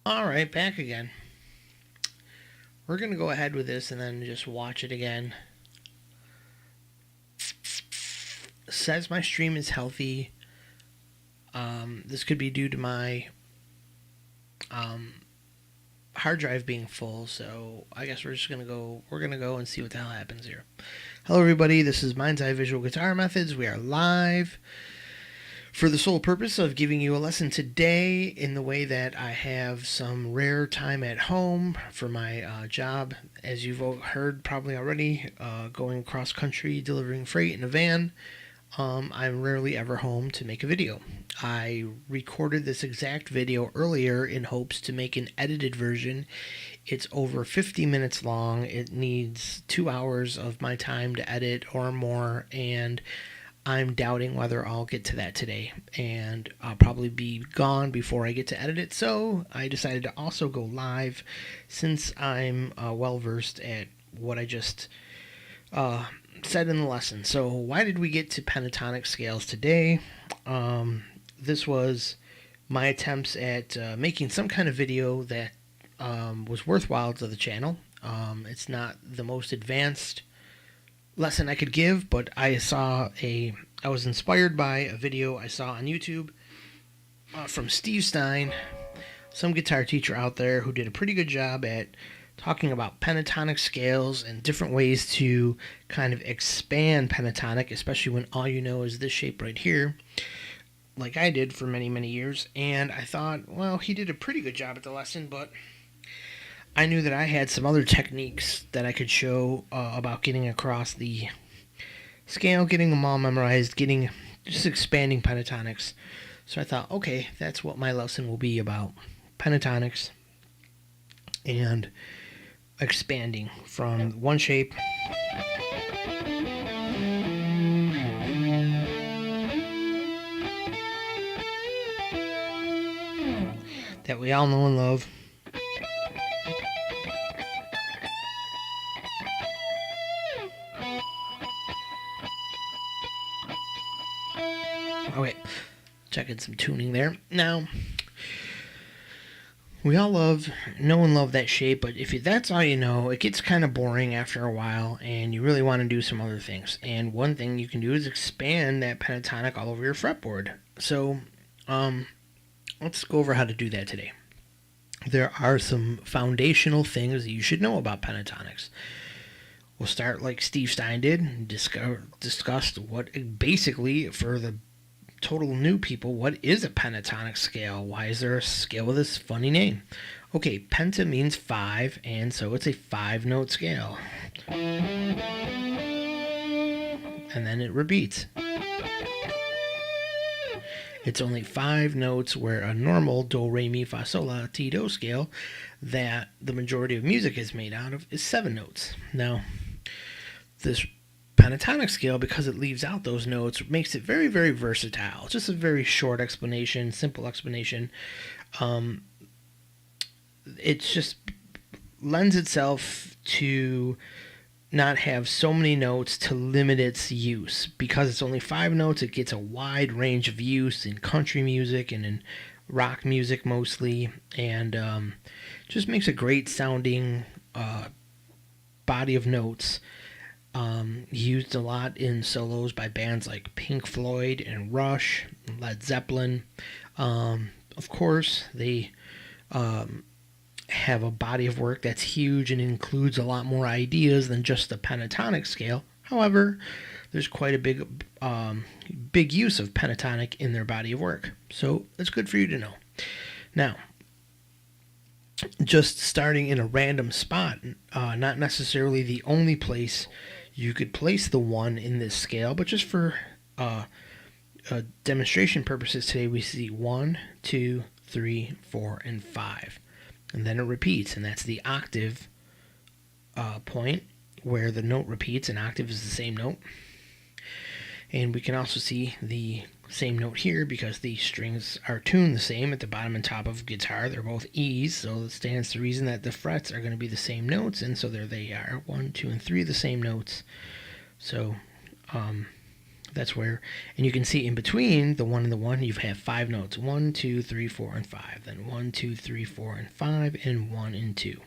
Alright, back again. We're going to go ahead with this and then just watch it again. Says my stream is healthy. This could be due to my hard drive being full, so I guess we're going to go and see what the hell happens here. Hello everybody, this is Mind's Eye Visual Guitar Methods. We are live for the sole purpose of giving you a lesson today in the way that I have some rare time at home for my job. As you've heard probably already, going cross country delivering freight in a van. I'm rarely ever home to make a video. I recorded this exact video earlier in hopes to make an edited version. It's over 50 minutes long. It needs 2 hours of my time to edit or more, and I'm doubting whether I'll get to that today, and I'll probably be gone before I get to edit it, so I decided to also go live since I'm well versed at what I just said in the lesson. So why did we get to pentatonic scales today? This was my attempts at making some kind of video that was worthwhile to the channel. It's not the most advanced lesson I could give, but I was inspired by a video I saw on YouTube from Steve Stein, some guitar teacher out there who did a pretty good job at talking about pentatonic scales and different ways to kind of expand pentatonic, especially when all you know is this shape right here, like I did for many, many years. And I thought, well, he did a pretty good job at the lesson, but I knew that I had some other techniques that I could show about getting across the scale, getting them all memorized, just expanding pentatonics. So I thought, okay, that's what my lesson will be about, pentatonics and expanding from one shape that we all know and love okay, checking some tuning there. Now, we all know and love that shape, but if that's all you know, it gets kind of boring after a while, and you really want to do some other things. And one thing you can do is expand that pentatonic all over your fretboard. So, let's go over how to do that today. There are some foundational things that you should know about pentatonics. We'll start like Steve Stein did, and discussed what basically, for the total new people, what is a pentatonic scale? Why is there a scale with this funny name? Okay, penta means 5, and so it's a 5-note scale. And then it repeats. It's only 5 notes, where a normal do, re, mi, fa, sol, la, ti, do scale that the majority of music is made out of is 7 notes. Now, this pentatonic scale, because it leaves out those notes, makes it very, very versatile. Just a very short explanation, simple explanation. It just lends itself to not have so many notes to limit its use. Because it's only 5 notes, it gets a wide range of use in country music and in rock music mostly, and just makes a great sounding body of notes. Used a lot in solos by bands like Pink Floyd and Rush, Led Zeppelin. Of course, they have a body of work that's huge and includes a lot more ideas than just the pentatonic scale. However, there's quite a big use of pentatonic in their body of work. So it's good for you to know. Now, just starting in a random spot, not necessarily the only place you could place the 1 in this scale, but just for demonstration purposes today, we see 1, 2, 3, 4, and 5. And then it repeats, and that's the octave point where the note repeats. An octave is the same note. And we can also see the same note here because the strings are tuned the same at the bottom and top of guitar. They're both E's, so it stands to reason that the frets are going to be the same notes, and so there they are, 1, 2, and 3 the same notes. So That's where, and you can see in between the 1 and the 1, you have 5 notes. 1, 2, 3, 4, and 5. Then 1, 2, 3, 4, and 5, and 1 and 2.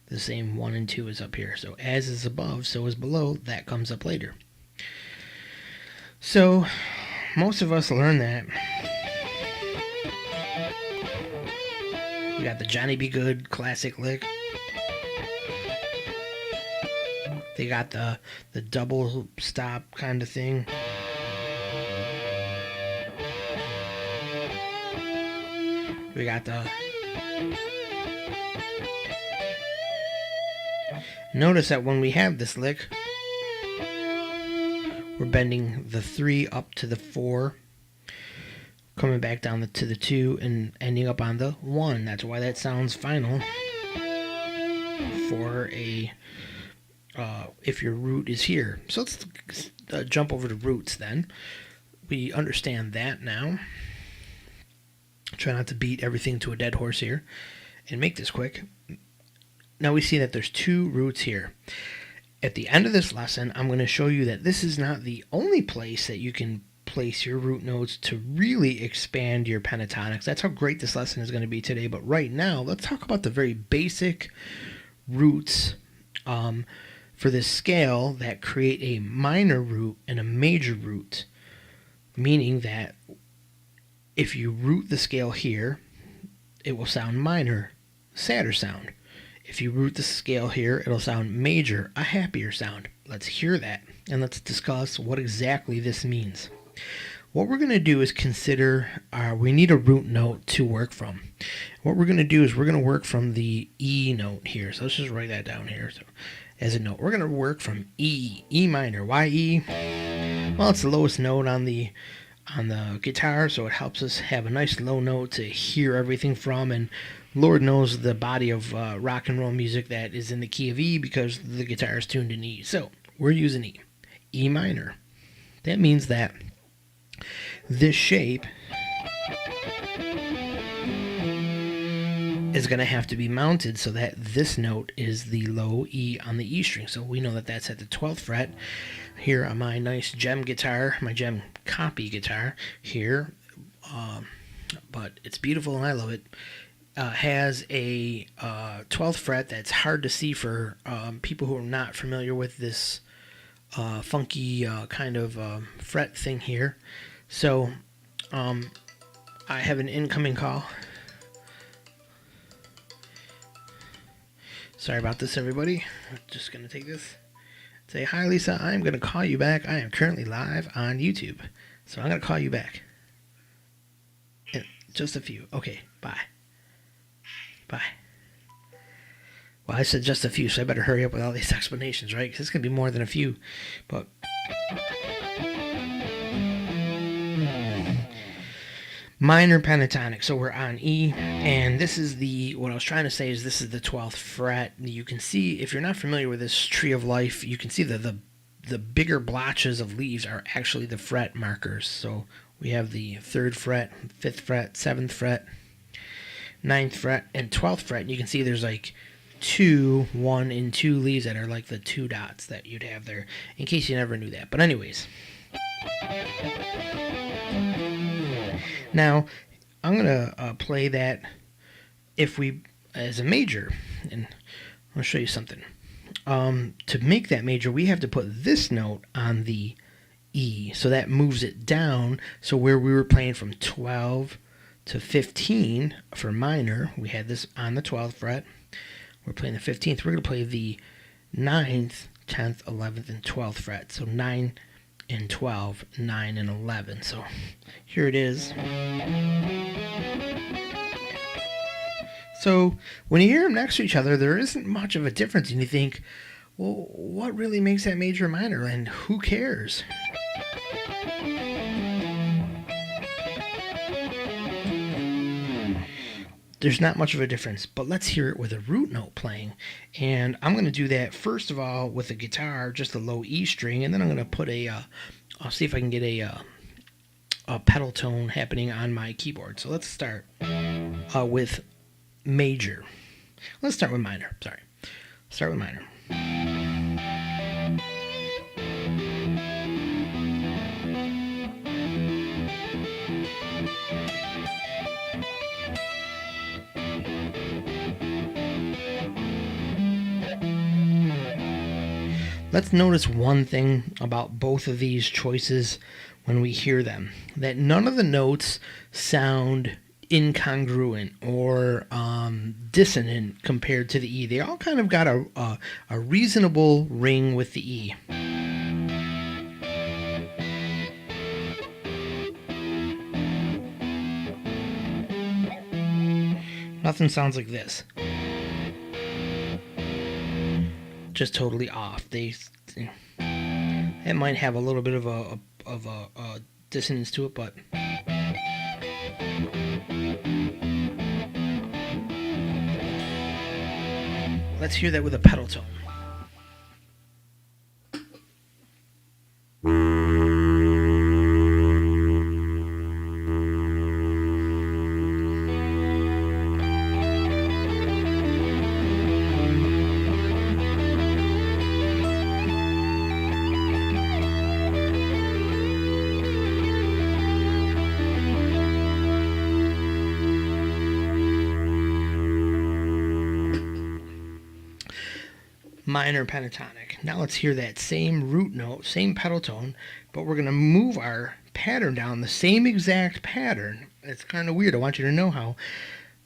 The same 1 and 2 is up here. So as is above, so is below. That comes up later. So most of us learn that. We got the Johnny B. Good classic lick. They got the double stop kind of thing. We got the... Notice that when we have this lick, we're bending the 3 up to the 4, coming back down to the 2, and ending up on the 1. That's why that sounds final for a... if your root is here. So let's jump over to roots then. We understand that now. Try not to beat everything to a dead horse here and make this quick. Now we see that there's 2 roots here. At the end of this lesson, I'm going to show you that this is not the only place that you can place your root notes to really expand your pentatonics. That's how great this lesson is going to be today. But right now, let's talk about the very basic roots for this scale that create a minor root and a major root, meaning that if you root the scale here, it will sound minor, sadder sound. If you root the scale here, it'll sound major, a happier sound. Let's hear that, and let's discuss what exactly this means. What we're going to do is consider, we need a root note to work from. What we're going to do is we're going to work from the E note here. So let's just write that down here. So, as a note, we're going to work from E, E minor. Why E? Well, it's the lowest note on the guitar, so it helps us have a nice low note to hear everything from, and Lord knows the body of rock and roll music that is in the key of E because the guitar is tuned in E. So we're using E. E minor. That means that this shape is going to have to be mounted so that this note is the low E on the E string. So we know that that's at the 12th fret. Here on my nice Gem guitar, my Gem copy guitar here, but it's beautiful and I love it. Has a 12th fret that's hard to see for people who are not familiar with this funky kind of fret thing here. So I have an incoming call. Sorry about this, everybody. I'm just going to take this. Say, hi, Lisa. I'm going to call you back. I am currently live on YouTube. So I'm going to call you back. In just a few. Okay, bye. Bye. Well, I said just a few, so I better hurry up with all these explanations, right? Because it's going to be more than a few. But minor pentatonic. So we're on E, and this is what I was trying to say is this is the 12th fret. You can see, if you're not familiar with this tree of life, you can see the bigger blotches of leaves are actually the fret markers. So we have the 3rd fret, 5th fret, 7th fret, 9th fret, and 12th fret. And you can see there's like 2, 1, and 2 leaves that are like the 2 dots that you'd have there, in case you never knew that. But anyways, now I'm going to play that as a major, and I'll show you something. To make that major, we have to put this note on the E, so that moves it down. So where we were playing from 12 to 15 for minor, we had this on the 12th fret. We're playing the 15th. We're going to play the 9th, 10th, 11th, and 12th fret. So 9 and 12, 9 and 11. So here it is. So when you hear them next to each other, there isn't much of a difference, and you think, well, what really makes that major or minor, and who cares? There's not much of a difference, but let's hear it with a root note playing. And I'm going to do that first of all with the guitar, just a low E string, and then I'm going to put I'll see if I can get a pedal tone happening on my keyboard. So let's start with major. Let's start with minor, sorry. Start with minor. Let's notice one thing about both of these choices when we hear them, that none of the notes sound incongruent or dissonant compared to the E. They all kind of got a reasonable ring with the E. Nothing sounds like this. Just totally off. It might have a little bit of a dissonance to it, but let's hear that with a pedal tone. Minor pentatonic. Now let's hear that same root note, same pedal tone, but we're going to move our pattern down the same exact pattern. It's kind of weird. I want you to know how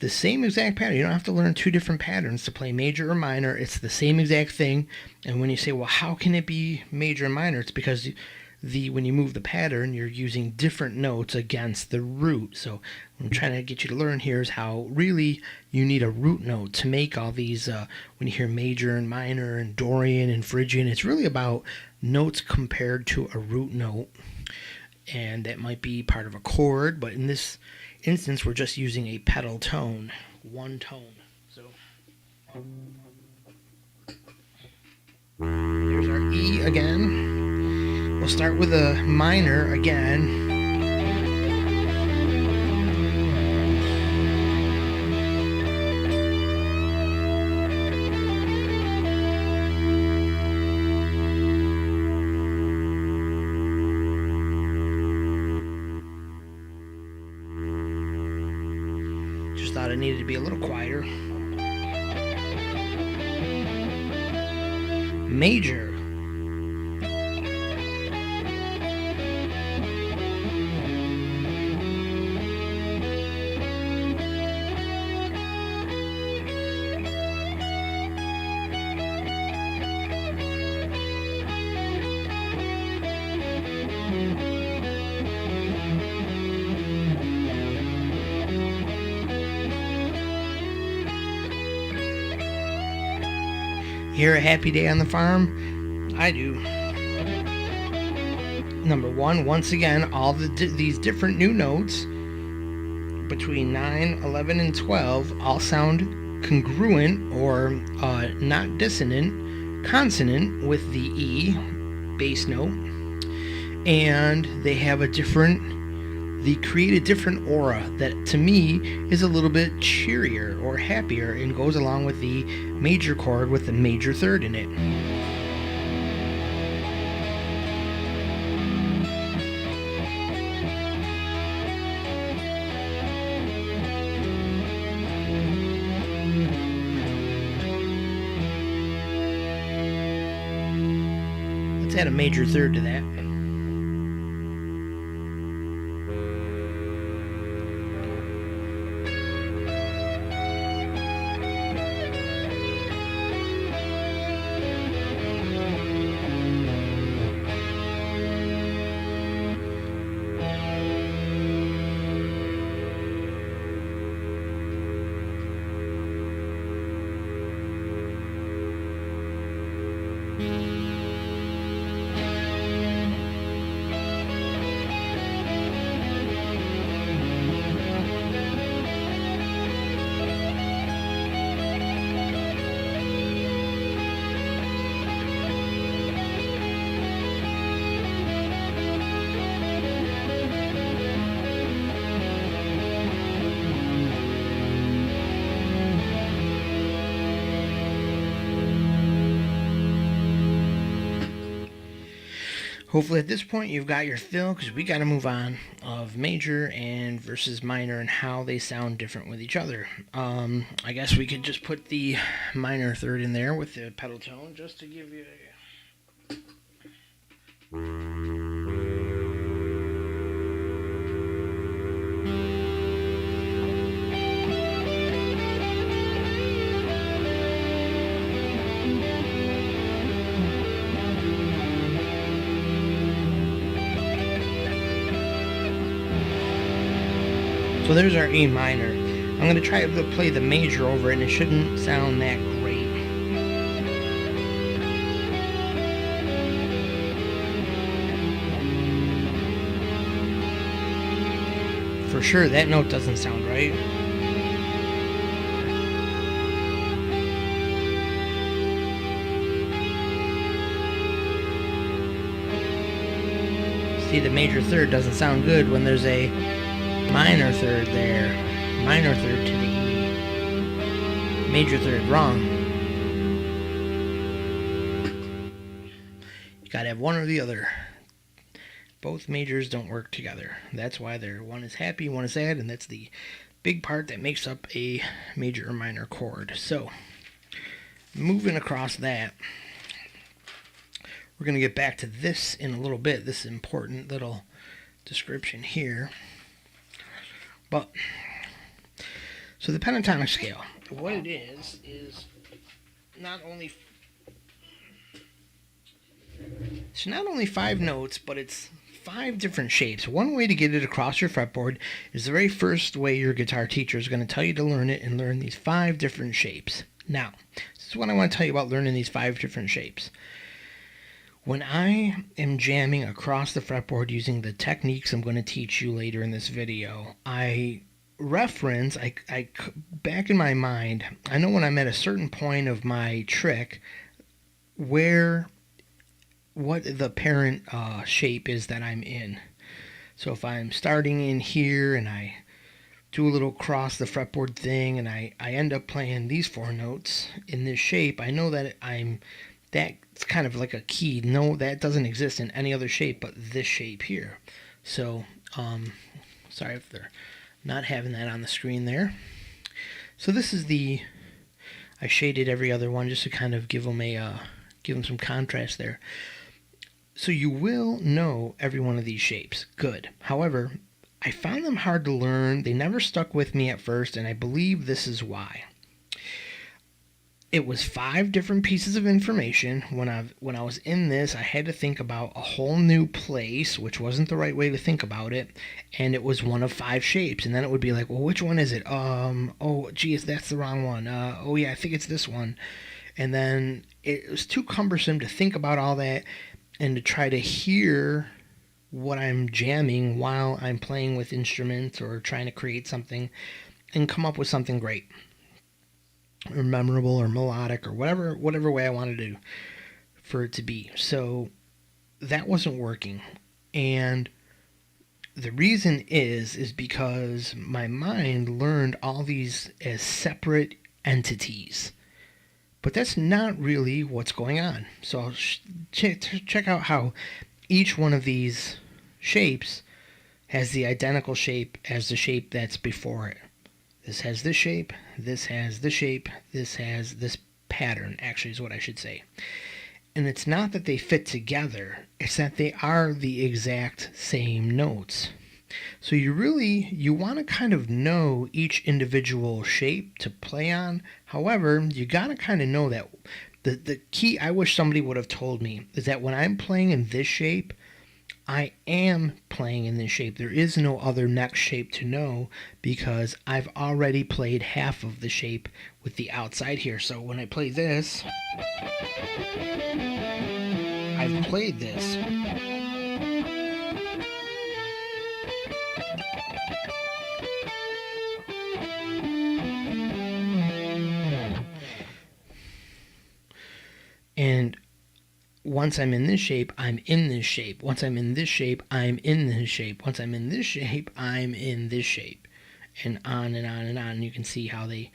the same exact pattern. You don't have to learn two different patterns to play major or minor. It's the same exact thing. And when you say, well, how can it be major and minor? It's because when you move the pattern, you're using different notes against the root. So what I'm trying to get you to learn here is how really you need a root note to make all these, when you hear major and minor and Dorian and Phrygian, it's really about notes compared to a root note. And that might be part of a chord, but in this instance, we're just using a pedal tone, one tone. So here's our E again. We'll start with a minor again. Just thought it needed to be a little quieter. Major. Hear A Happy Day on the Farm? I do. Number one, once again, all these different new notes between 9, 11, and 12 all sound congruent or not dissonant, consonant with the E bass note, and they have they create a different aura that to me is a little bit cheerier or happier and goes along with the major chord with the major third in it. Let's add a major third to that. Hopefully at this point you've got your fill, because we got to move on of major and versus minor and how they sound different with each other. I guess we could just put the minor third in there with the pedal tone just to give you So there's our A minor. I'm going to try to play the major over it, and it shouldn't sound that great. For sure, that note doesn't sound right. See, the major third doesn't sound good when there's a minor third there. Minor third to the E. Major third, wrong. You gotta have one or the other. Both majors don't work together. That's why one is happy, one is sad, and that's the big part that makes up a major or minor chord. So, moving across that, we're going to get back to this in a little bit, this important little description here. But, so the pentatonic scale, what it is not only five notes, but it's 5 different shapes. One way to get it across your fretboard is the very first way your guitar teacher is going to tell you to learn it, and learn these 5 different shapes. Now, this is what I want to tell you about learning these 5 different shapes. When I am jamming across the fretboard using the techniques I'm going to teach you later in this video, I reference, back in my mind, I know when I'm at a certain point of my trick what the parent shape is that I'm in. So if I'm starting in here and I do a little cross the fretboard thing and I end up playing these 4 notes in this shape, I know that that's kind of like a key. No, that doesn't exist in any other shape but this shape here. So, sorry if they're not having that on the screen there. So this is I shaded every other one just to kind of give them some contrast there. So you will know every one of these shapes. Good. However, I found them hard to learn. They never stuck with me at first, and I believe this is why. It was 5 different pieces of information. When I was in this, I had to think about a whole new place, which wasn't the right way to think about it, and it was one of 5 shapes. And then it would be like, well, which one is it? Oh, geez, that's the wrong one. Oh yeah, I think it's this one. And then it was too cumbersome to think about all that and to try to hear what I'm jamming while I'm playing with instruments or trying to create something and come up with something great or memorable or melodic or whatever way I wanted to for it to be. So that wasn't working. And the reason is because my mind learned all these as separate entities. But that's not really what's going on. So I'll check out how each one of these shapes has the identical shape as the shape that's before it. This has this shape, this has this shape, this has this pattern, actually is what I should say. And it's not that they fit together, it's that they are the exact same notes. So you want to kind of know each individual shape to play on. However, you got to kind of know that the key, I wish somebody would have told me, is that when I'm playing in this shape, I am playing in this shape. There is no other next shape to know because I've already played half of the shape with the outside here. So when I play this, I've played this. And once I'm in this shape, I'm in this shape. Once I'm in this shape, I'm in this shape. Once I'm in this shape, I'm in this shape. And on and on and on. You can see how they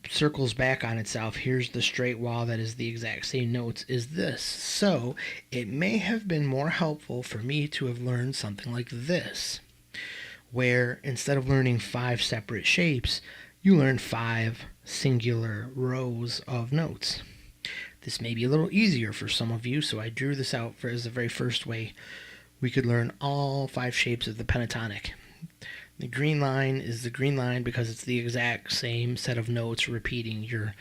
circles back on itself. Here's the straight wall that is the exact same notes as this. So it may have been more helpful for me to have learned something like this, where instead of learning 5 separate shapes, you learn 5 singular rows of notes. This may be a little easier for some of you, so I drew this out as the very first way we could learn all 5 shapes of the pentatonic. The green line is the green line because it's the exact same set of notes repeating. You're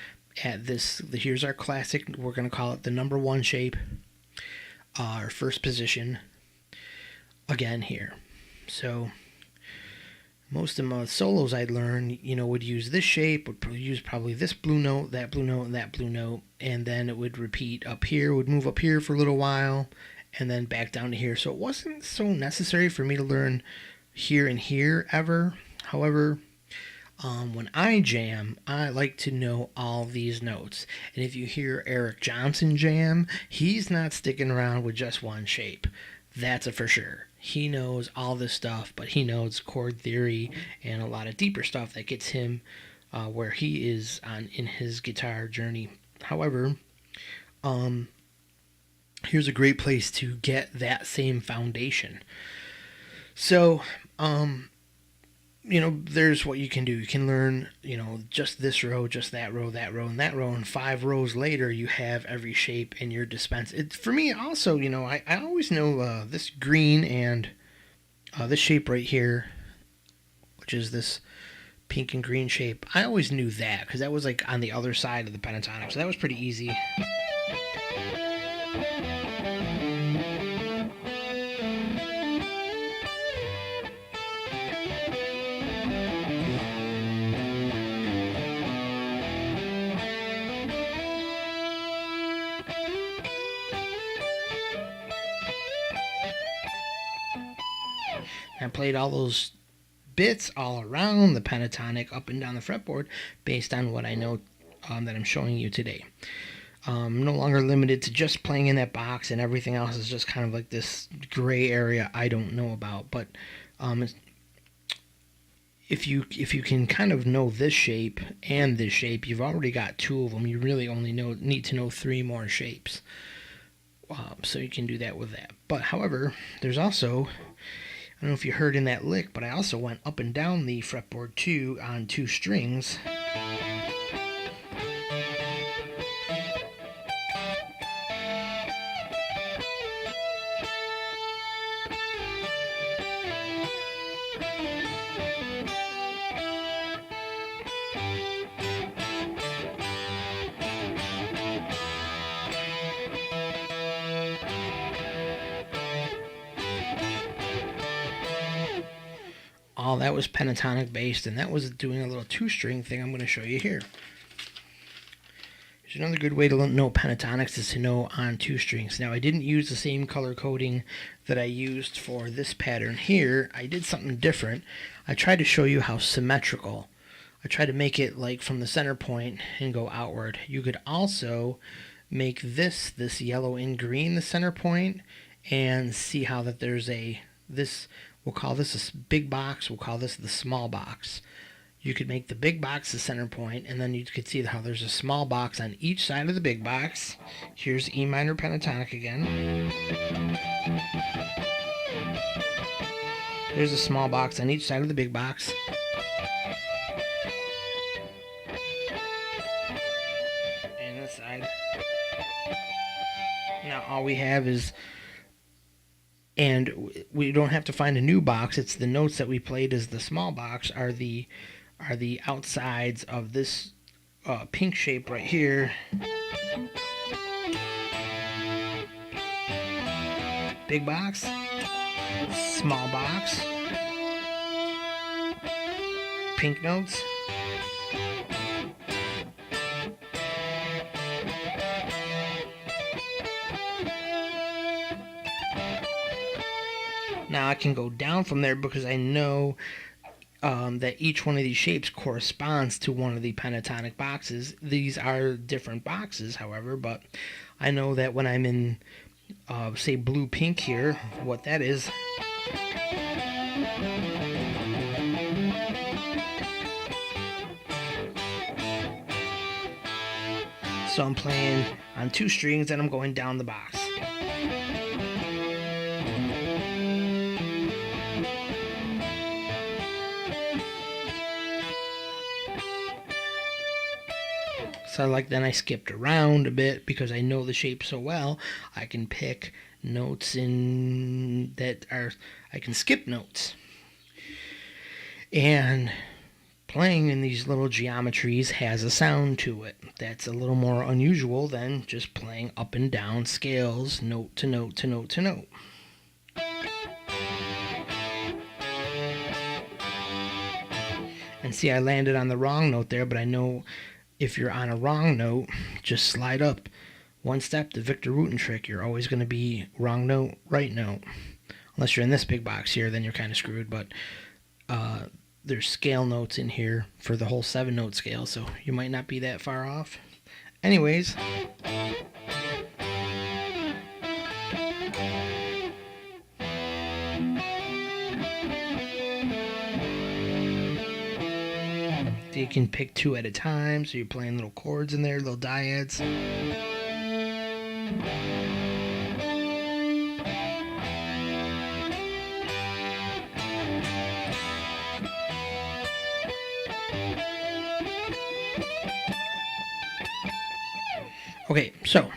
at this, here's our classic, we're going to call it the number 1 shape, our first position, again here. So most of my solos I'd learn, would use this shape, would use probably this blue note, that blue note, and that blue note, and then it would repeat up here, would move up here for a little while, and then back down to here. So it wasn't so necessary for me to learn here and here ever. However, when I jam, I like to know all these notes. And if you hear Eric Johnson jam, he's not sticking around with just one shape. That's a for sure. He knows all this stuff, but he knows chord theory and a lot of deeper stuff that gets him where he is in his guitar journey. However, here's a great place to get that same foundation. So, there's what you can do. You can learn, just this row, just that row, and that row, and 5 rows later, you have every shape in your dispense. For me, also, I always know this green and this shape right here, which is this pink and green shape. I always knew that because that was like on the other side of the pentatonic, so that was pretty easy. I played all those bits all around the pentatonic up and down the fretboard based on what I know that I'm showing you today. I'm no longer limited to just playing in that box, and everything else is just kind of like this gray area I don't know about. But if you can kind of know this shape and this shape, you've already got 2 of them. You really only need to know 3 more shapes. So you can do that with that. But however, there's also, I don't know if you heard in that lick, but I also went up and down the fretboard too on 2 strings. All that was pentatonic based, and that was doing a little 2-string thing I'm going to show you here. Here's another good way to know pentatonics is to know on 2 strings. Now, I didn't use the same color coding that I used for this pattern here. I did something different. I tried to show you how symmetrical. I tried to make it like from the center point and go outward. You could also make this yellow and green the center point and see how that there's this. We'll call this a big box. We'll call this the small box. You could make the big box the center point, and then you could see how there's a small box on each side of the big box. Here's E minor pentatonic again. There's a small box on each side of the big box. And this side. Now all we have is, and we don't have to find a new box. It's the notes that we played as the small box are the outsides of this pink shape right here. Big box, small box, pink notes. Now I can go down from there because I know that each one of these shapes corresponds to one of the pentatonic boxes. These are different boxes, however, but I know that when I'm in, say, blue-pink here, what that is. So I'm playing on 2 strings and I'm going down the box. then I skipped around a bit because I know the shape so well. I can pick notes in that are, I can skip notes. And playing in these little geometries has a sound to it that's a little more unusual than just playing up and down scales, note to note to note to note. And see, I landed on the wrong note there, but I know if you're on a wrong note, just slide up one step, the Victor Wooten trick. You're always going to be wrong note, right note. Unless you're in this big box here, then you're kind of screwed, but there's scale notes in here for the whole 7-note scale, so you might not be that far off. Anyways, you can pick 2 at a time, so you're playing little chords in there, little dyads. Okay, so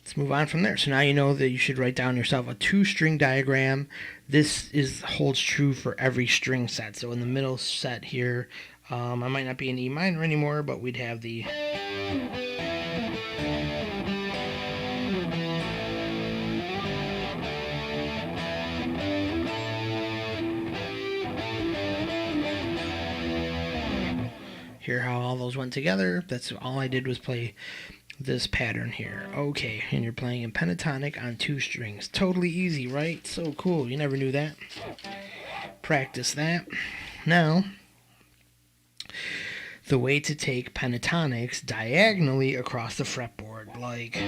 let's move on from there. So now you know that you should write down yourself a 2-string diagram. This holds true for every string set. So in the middle set here, I might not be in E minor anymore, but we'd have the hear how all those went together. That's all I did was play this pattern here. Okay, and you're playing in pentatonic on 2 strings. Totally easy, right? So cool. You never knew that. Practice that. Now, the way to take pentatonics diagonally across the fretboard, like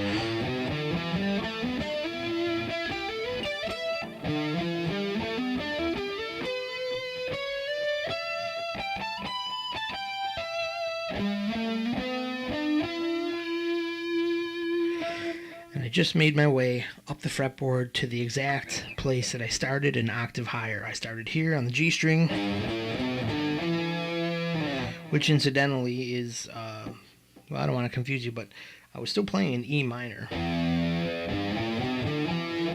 just made my way up the fretboard to the exact place that I started, an octave higher. I started here on the G string, which incidentally is, well, I don't want to confuse you, but I was still playing in E minor,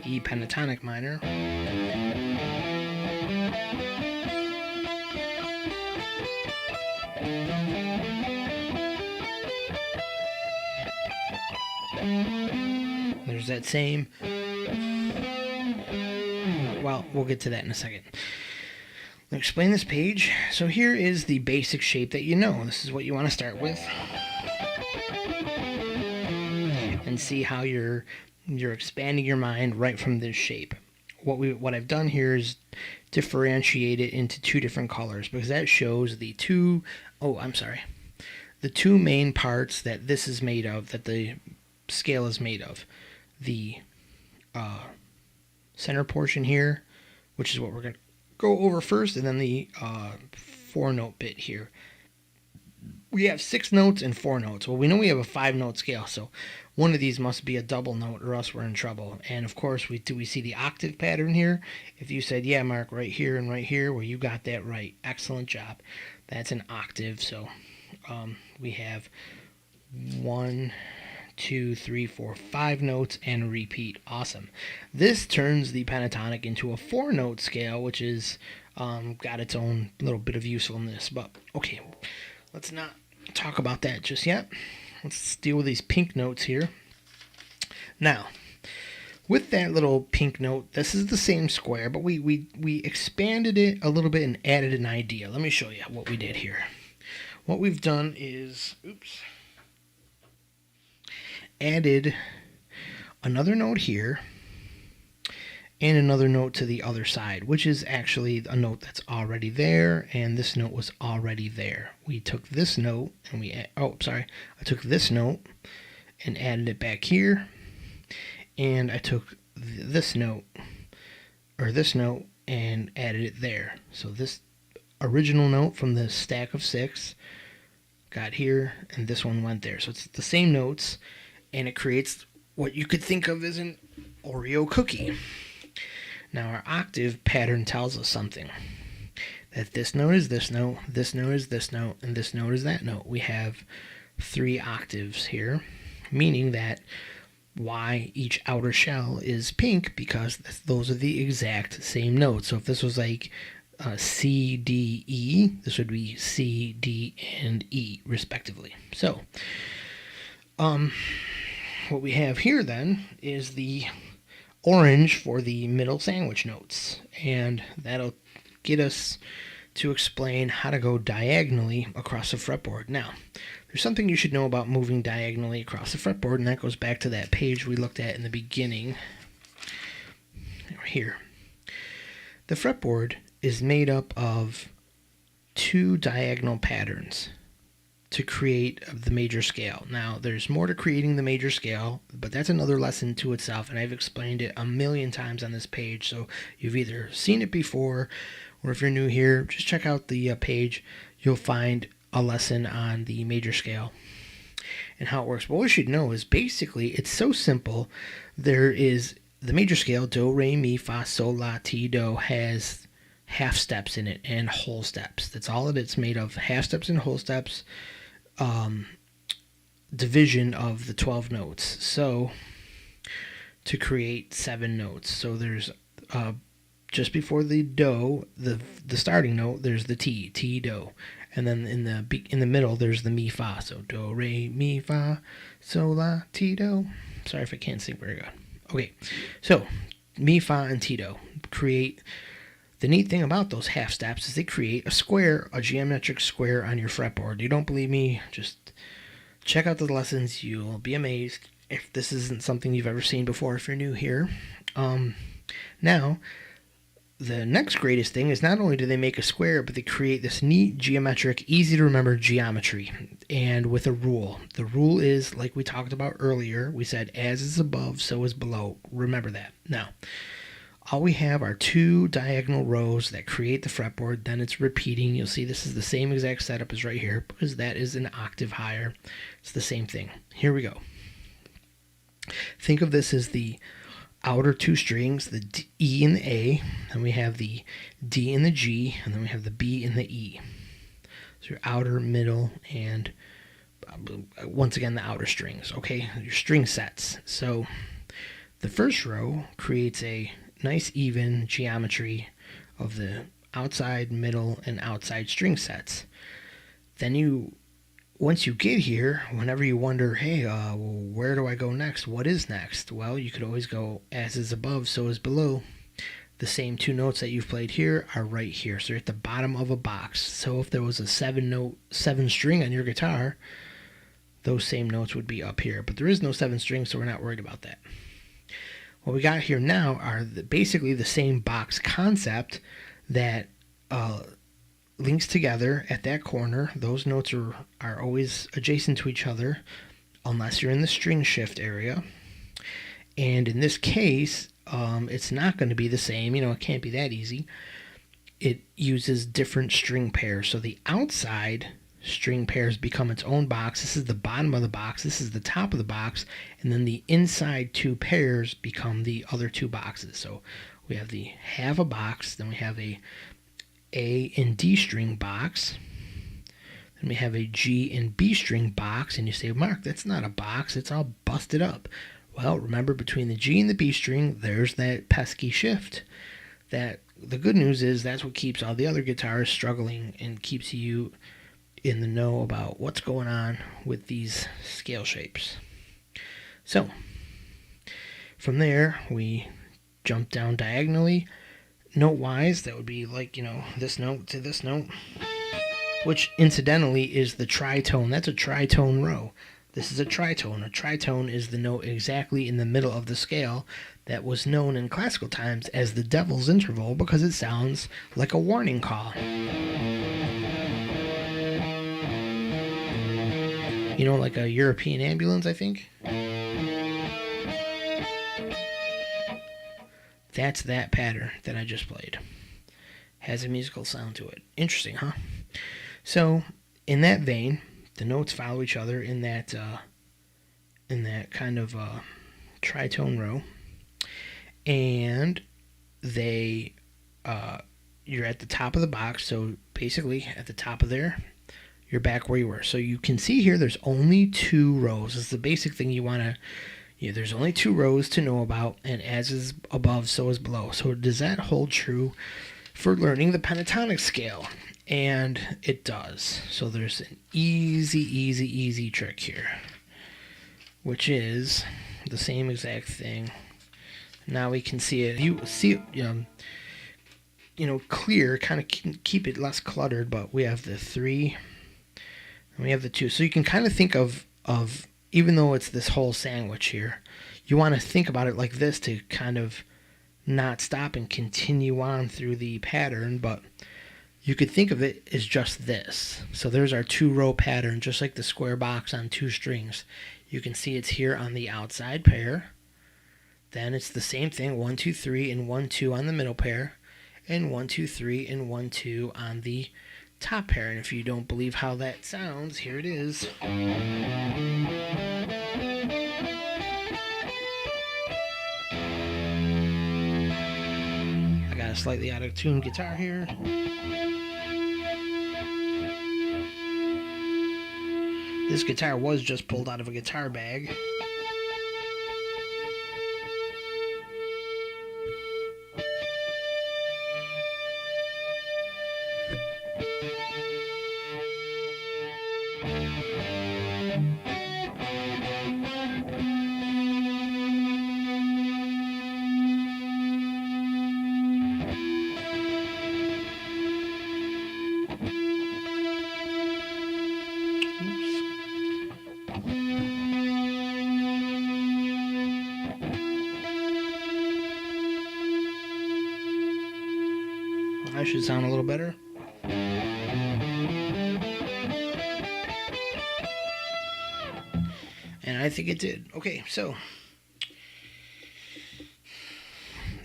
E pentatonic minor. There's that same, well, we'll get to that in a second. Let me explain this page. So here is the basic shape that you know. This is what you want to start with. And see how you're expanding your mind right from this shape. What I've done here is differentiate it into 2 different colors, because that shows the two main parts that this is made of, that the scale is made of. The center portion here, which is what we're going to go over first, and then the 4-note bit here. We have 6 notes and 4 notes. Well, we know we have a 5-note scale, so one of these must be a double note, or else we're in trouble. And of course, we see the octave pattern here. If you said, yeah, Mark, right here and right here, well, you got that right. Excellent job. That's an octave. So we have 1, 2, 3, 4, 5 notes and repeat. Awesome. This turns the pentatonic into a 4-note scale, which is got its own little bit of usefulness. But okay, let's not talk about that just yet. Let's deal with these pink notes here. Now, with that little pink note, this is the same square, but we expanded it a little bit and added an idea. Let me show you what we did here. What we've done is, added another note here and another note to the other side, which is actually a note that's already there, and this note was already there. We took this note and I took this note and added it back here, and I took this note and added it there. So this original note from the stack of 6 got here, and this one went there. So it's the same notes, and it creates what you could think of as an Oreo cookie. Now our octave pattern tells us something. That this note is this note, this note is this note, and this note is that note. We have 3 octaves here, meaning that why each outer shell is pink, because those are the exact same notes. So if this was like C, D, E, this would be C, D, and E respectively. So what we have here then is the orange for the middle sandwich notes, and that'll get us to explain how to go diagonally across the fretboard. Now, there's something you should know about moving diagonally across the fretboard, and that goes back to that page we looked at in the beginning. Here. The fretboard is made up of 2 diagonal patterns to create the major scale. Now, there's more to creating the major scale, but that's another lesson to itself, and I've explained it a million times on this page, so you've either seen it before, or if you're new here, just check out the page. You'll find a lesson on the major scale and how it works. But what you should know is basically it's so simple. There is the major scale, do, re, mi, fa, sol, la, ti, do, has half steps in it and whole steps. That's all that it's made of, half steps and whole steps, division of the 12 notes. So to create 7 notes. So there's just before the do, the starting note, there's the ti, do, and then in the middle there's the mi, fa. So do, re, mi, fa, sol, la, ti, do. Sorry if I can't sing very good. Okay, so mi, fa, and ti, do create. The neat thing about those half steps is they create a square, a geometric square on your fretboard. You don't believe me? Just check out the lessons. You'll be amazed if this isn't something you've ever seen before, if you're new here. Now, the next greatest thing is not only do they make a square, but they create this neat geometric, easy to remember geometry, and with a rule. The rule is, like we talked about earlier, we said as is above, so is below. Remember that. Now, all we have are 2 diagonal rows that create the fretboard. Then it's repeating. You'll see this is the same exact setup as right here, because that is an octave higher. It's the same thing. Here we go. Think of this as the outer 2 strings, the D, E and the A, and we have the D and the G, and then we have the B and the E. So your outer, middle, and once again the outer strings. Okay, your string sets. So the first row creates a nice even geometry of the outside, middle, and outside string sets. Then once you get here, whenever you wonder, hey, where do I go next? What is next? Well, you could always go as is above, so is below. The same 2 notes that you've played here are right here. So you're at the bottom of a box. So if there was a 7 string on your guitar, those same notes would be up here. But there is no 7 strings, so we're not worried about that. What we got here now are basically the same box concept that links together at that corner. Those notes are always adjacent to each other unless you're in the string shift area. And in this case, it's not going to be the same. It can't be that easy. It uses different string pairs. So the outside string pairs become its own box. This is the bottom of the box. This is the top of the box. And then the inside 2 pairs become the other 2 boxes. So we have the half a box. Then we have a and D string box. Then we have a G and B string box. And you say, Mark, that's not a box. It's all busted up. Well, remember, between the G and the B string, there's that pesky shift. That the good news is that's what keeps all the other guitars struggling and keeps you in the know about what's going on with these scale shapes. So from there we jump down diagonally. Note wise, that would be like, this note to this note, which incidentally is the tritone. That's a tritone row. This is a tritone. A tritone is the note exactly in the middle of the scale that was known in classical times as the devil's interval, because it sounds like a warning call. Like a European ambulance, I think. That's that pattern that I just played. Has a musical sound to it. Interesting, huh? So, in that vein, the notes follow each other in that kind of tritone row, and you're at the top of the box. So basically, at the top of there, you're back where you were. So you can see here there's only 2 rows. It's the basic thing you want to, there's only 2 rows to know about, and as is above, so is below. So does that hold true for learning the pentatonic scale? And it does. So there's an easy trick here, which is the same exact thing. Now we can see it. You see it, clear, kind of keep it less cluttered, but we have the 3 and we have the 2. So you can kind of think of even though it's this whole sandwich here, you want to think about it like this to kind of not stop and continue on through the pattern, but you could think of it as just this. So there's our 2-row pattern, just like the square box on 2 strings. You can see it's here on the outside pair. Then it's the same thing, 1, 2, 3, and 1, 2 on the middle pair, and 1, 2, 3, and 1, 2 on the top pair. And if you don't believe how that sounds, here it is. I got a slightly out of tune guitar here. This guitar was just pulled out of a guitar bag. That should sound a little better. And I think it did. Okay, so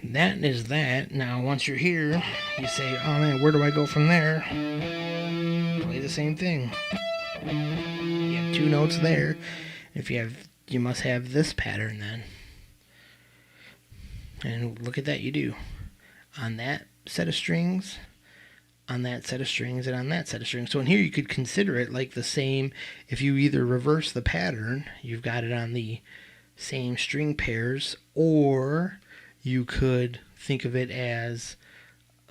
that is that. Now, once you're here, you say, oh man, where do I go from there? Play the same thing. You have 2 notes there. If you must have this pattern then. And look at that, you do. On that set of strings, on that set of strings, and on that set of strings. So in here you could consider it like the same. If you either reverse the pattern, you've got it on the same string pairs, or you could think of it as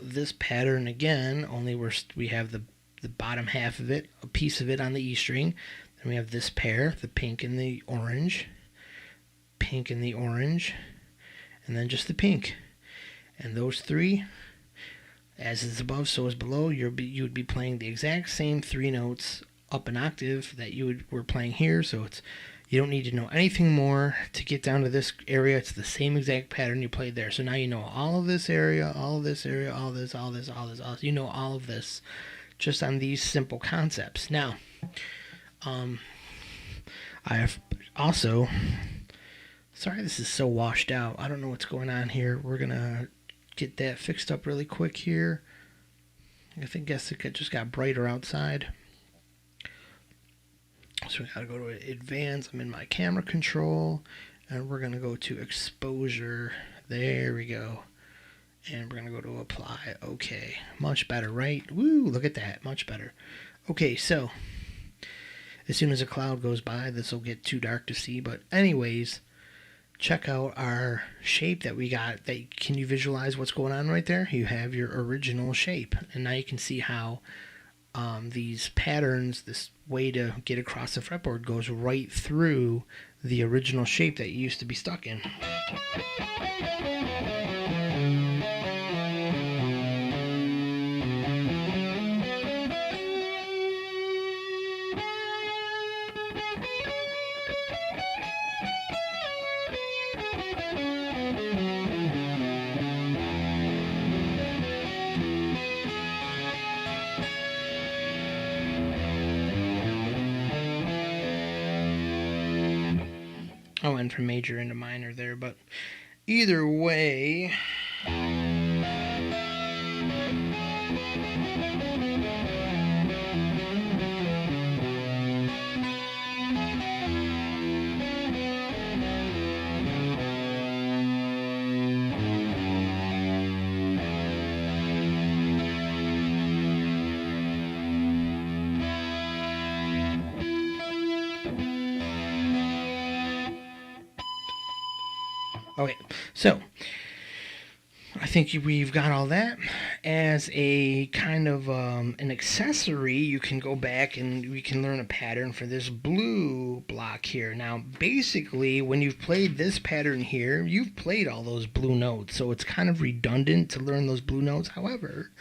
this pattern again, only we have the bottom half of it, a piece of it on the E string. Then we have this pair, the pink and the orange, and then just the pink. And those 3, as is above, so is below, you would be playing the exact same 3 notes up an octave that were playing here. So you don't need to know anything more to get down to this area. It's the same exact pattern you played there. So now you know all of this area, all of this area, all this. You know all of this just on these simple concepts. Now, I have also, sorry this is so washed out. I don't know what's going on here. We're going to get that fixed up really quick here. I guess it just got brighter outside. So we gotta go to advanced. I'm in my camera control, and we're gonna go to exposure. There we go. And we're gonna go to apply. Okay, much better, right? Woo, look at that, much better. Okay, so as soon as a cloud goes by, this will get too dark to see. But anyways, check out our shape that we got. Can you visualize what's going on right there? You have your original shape, and now you can see how these patterns, this way to get across the fretboard, goes right through the original shape that you used to be stuck in. I went from major into minor there, but either way, Okay, so I think we've got all that. As a kind of an accessory, you can go back and we can learn a pattern for this blue block here. Now, basically, when you've played this pattern here, you've played all those blue notes, so it's kind of redundant to learn those blue notes. However,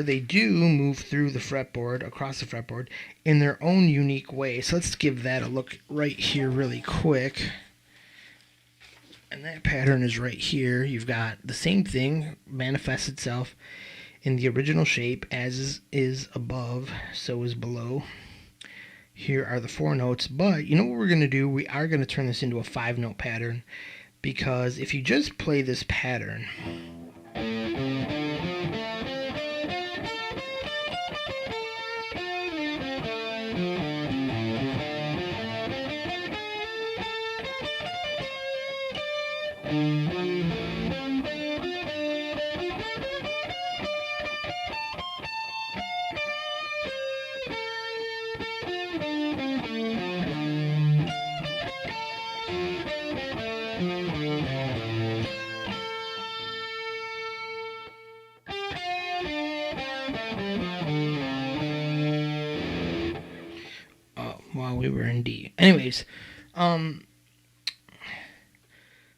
they do move through the fretboard, across the fretboard, in their own unique way. So let's give that a look right here really quick. And that pattern is right here. You've got the same thing manifests itself in the original shape as is above, so is below. Here are the 4 notes, but you know what we're going to do? We are going to turn this into a 5-note pattern, because if you just play this pattern, while we were in D. Anyways,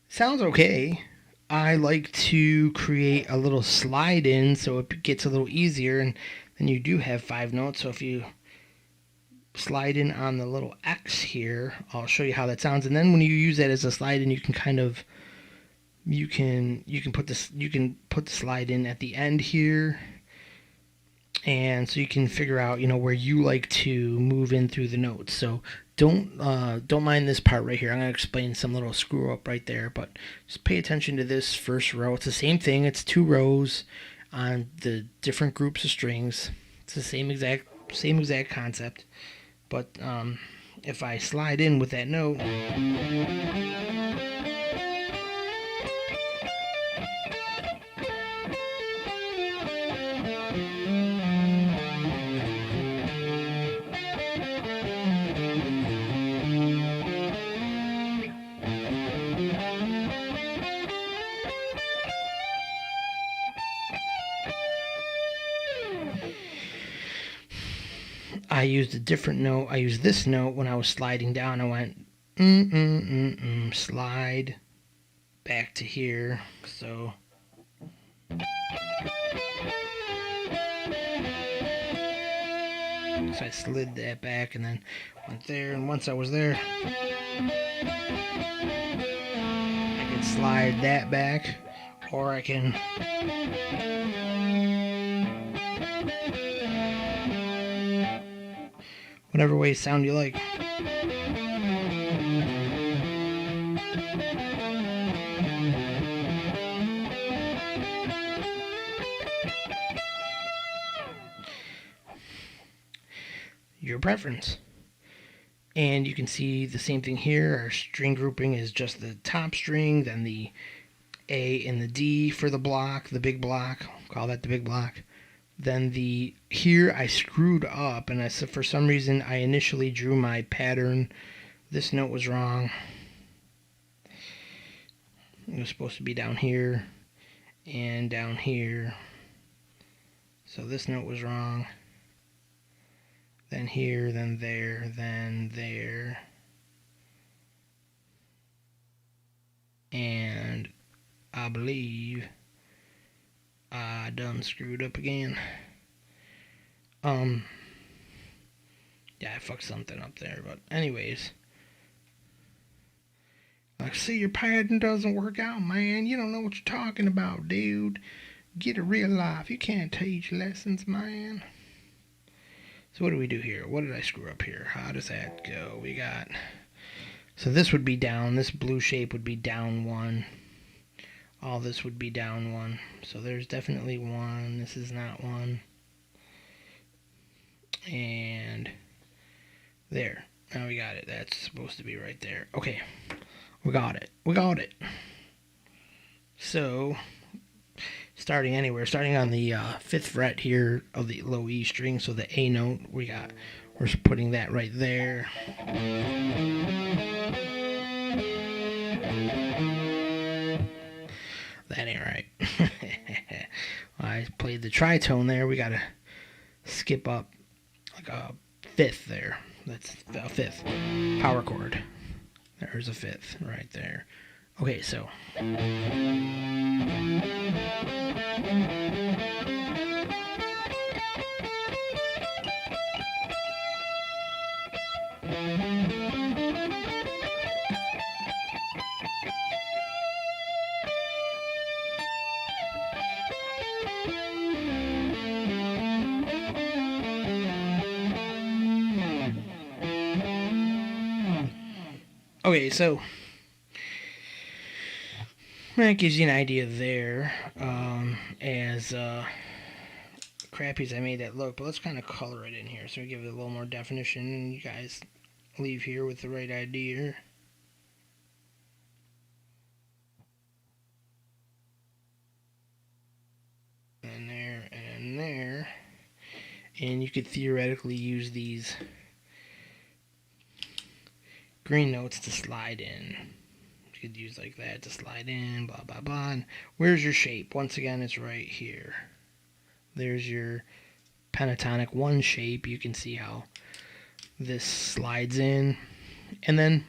sounds okay. I like to create a little slide in so it gets a little easier, and then you do have 5 notes. So if you slide in on the little X here, I'll show you how that sounds. And then when you use that as a slide in, you can kind of you can put the slide in at the end here, and so you can figure out where you like to move in through the notes. So don't mind this part right here. I'm going to explain some little screw up right there, but just pay attention to this first row. It's the same thing. It's 2 rows on the different groups of strings. It's the same exact concept, but if I slide in with that note, I used a different note. I used this note when I was sliding down. I went slide back to here. So I slid that back and then went there. And once I was there, I can slide that back, or I can whatever way sound you like. Your preference. And you can see the same thing here. Our string grouping is just the top string, then the A and the D for the block, the big block. Call that the big block. Then here I screwed up, and for some reason I initially drew my pattern. This note was wrong. It was supposed to be down here and down here. So this note was wrong. Then here, then there, then there. And I believe I done screwed up again. Yeah, I fucked something up there, but anyways. I see your pattern doesn't work out, man. You don't know what you're talking about, dude. Get a real life. You can't teach lessons, man. So what do we do here? What did I screw up here? How does that go? We got... So this would be down. This blue shape would be down 1. All this would be down 1. So there's definitely 1. This is not 1. And there. Now we got it. That's supposed to be right there. Okay. We got it. We got it. So, starting on the 5th fret here of the low E string, so the A note, we're putting that right there. played the tritone there, we got to skip up like a fifth there. That's a fifth power chord. There's a fifth right there. Okay, so. Okay, so that gives you an idea there, as crappy as I made that look, but let's kind of color it in here so we give it a little more definition, and you guys leave here with the right idea. And there, and there. And you could theoretically use these green notes to slide in. You could use like that to slide in, blah, blah, blah. And where's your shape? Once again, it's right here. There's your pentatonic 1 shape. You can see how this slides in. And then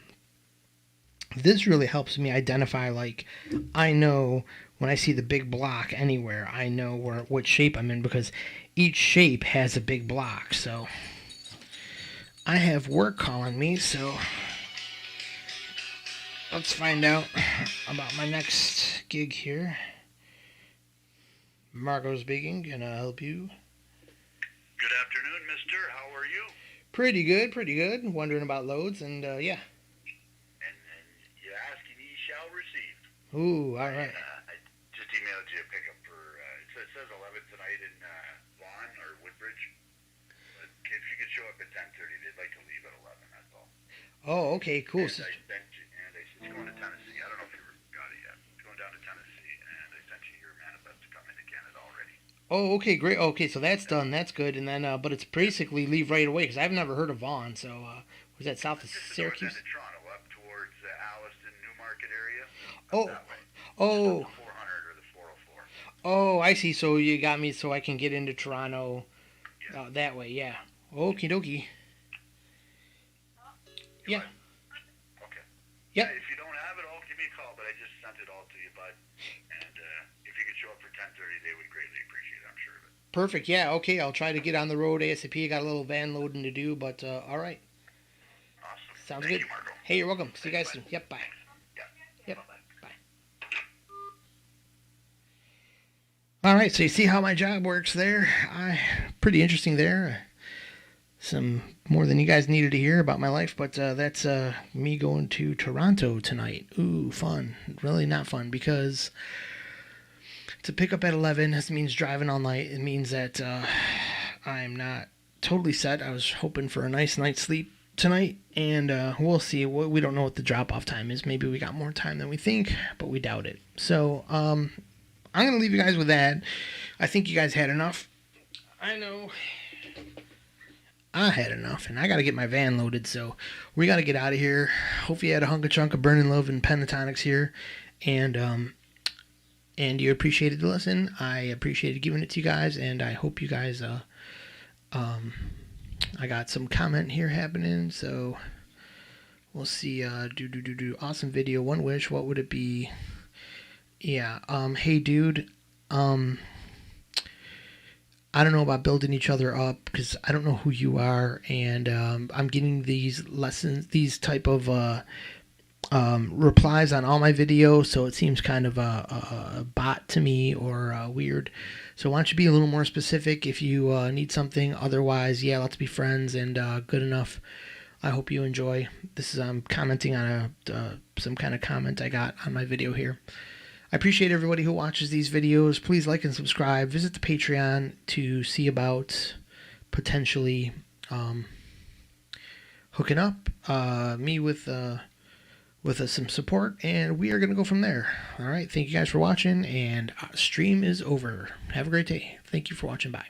this really helps me identify, like, I know when I see the big block anywhere, I know what shape I'm in, because each shape has a big block. So I have work calling me, so let's find out about my next gig here. Marco speaking. Can I help you? Good afternoon, mister. How are you? Pretty good, pretty good. Wondering about loads, and yeah. And you ask and ye shall receive. Ooh, all right. I just emailed you a pickup for, it says 11 tonight in Vaughan or Woodbridge. But if you could show up at 10:30, they'd like to leave at 11, that's all. Oh, okay, cool. And I said it's going to Tennessee. I don't know if you got it yet. It's going down to Tennessee, and I sent you your manifest to come into Canada already. Oh, okay, great. Okay, so that's done. That's good. And then, but it's basically leave right away, because I've never heard of Vaughan. So, was that south of Just Syracuse? Just Toronto, up towards Alliston, Newmarket area. Oh, that way. oh, Just up the 400 or the 404. oh, I see. So you got me so I can get into Toronto that way, yeah. Okie dokie. Yeah. Okay. Yep. If you don't have it all, give me a call, but I just sent it all to you, bud. And if you could show up for 10:30, they would greatly appreciate it, I'm sure of it. Perfect. Yeah, okay. I'll try to get on the road ASAP. I got a little van loading to do, but all right. Awesome. Sounds Thank good. you, Marco. Hey, you're welcome. See you guys soon. Yep, bye. Yep. Bye-bye. Bye. All right, so you see how my job works there. Pretty interesting there. Some more than you guys needed to hear about my life, but that's me going to Toronto tonight. Ooh, fun. Really not fun, because to pick up at 11, this means driving all night. It means that I'm not totally set. I was hoping for a nice night's sleep tonight, and we'll see. We don't know what the drop-off time is. Maybe we got more time than we think, but we doubt it. So I'm going to leave you guys with that. I think you guys had enough. I know I had enough, and I got to get my van loaded, so we got to get out of here. Hope you had a hunka chunk of Burning Love and Pentatonics here, and you appreciated the lesson. I appreciated giving it to you guys, and I hope you guys I got some comment here happening, so we'll see. Awesome video. One wish. What would it be? Yeah. Hey, dude. I don't know about building each other up, because I don't know who you are, and I'm getting these lessons, these type of replies on all my videos, so it seems kind of a bot to me, or weird. So why don't you be a little more specific if you need something. Otherwise, yeah, let's be friends, and good enough. I hope you enjoy. This is commenting on some kind of comment I got on my video here. I appreciate everybody who watches these videos. Please like and subscribe. Visit the Patreon to see about potentially hooking up me with some support, and we are going to go from there. All right. Thank you guys for watching, and stream is over. Have a great day. Thank you for watching. Bye.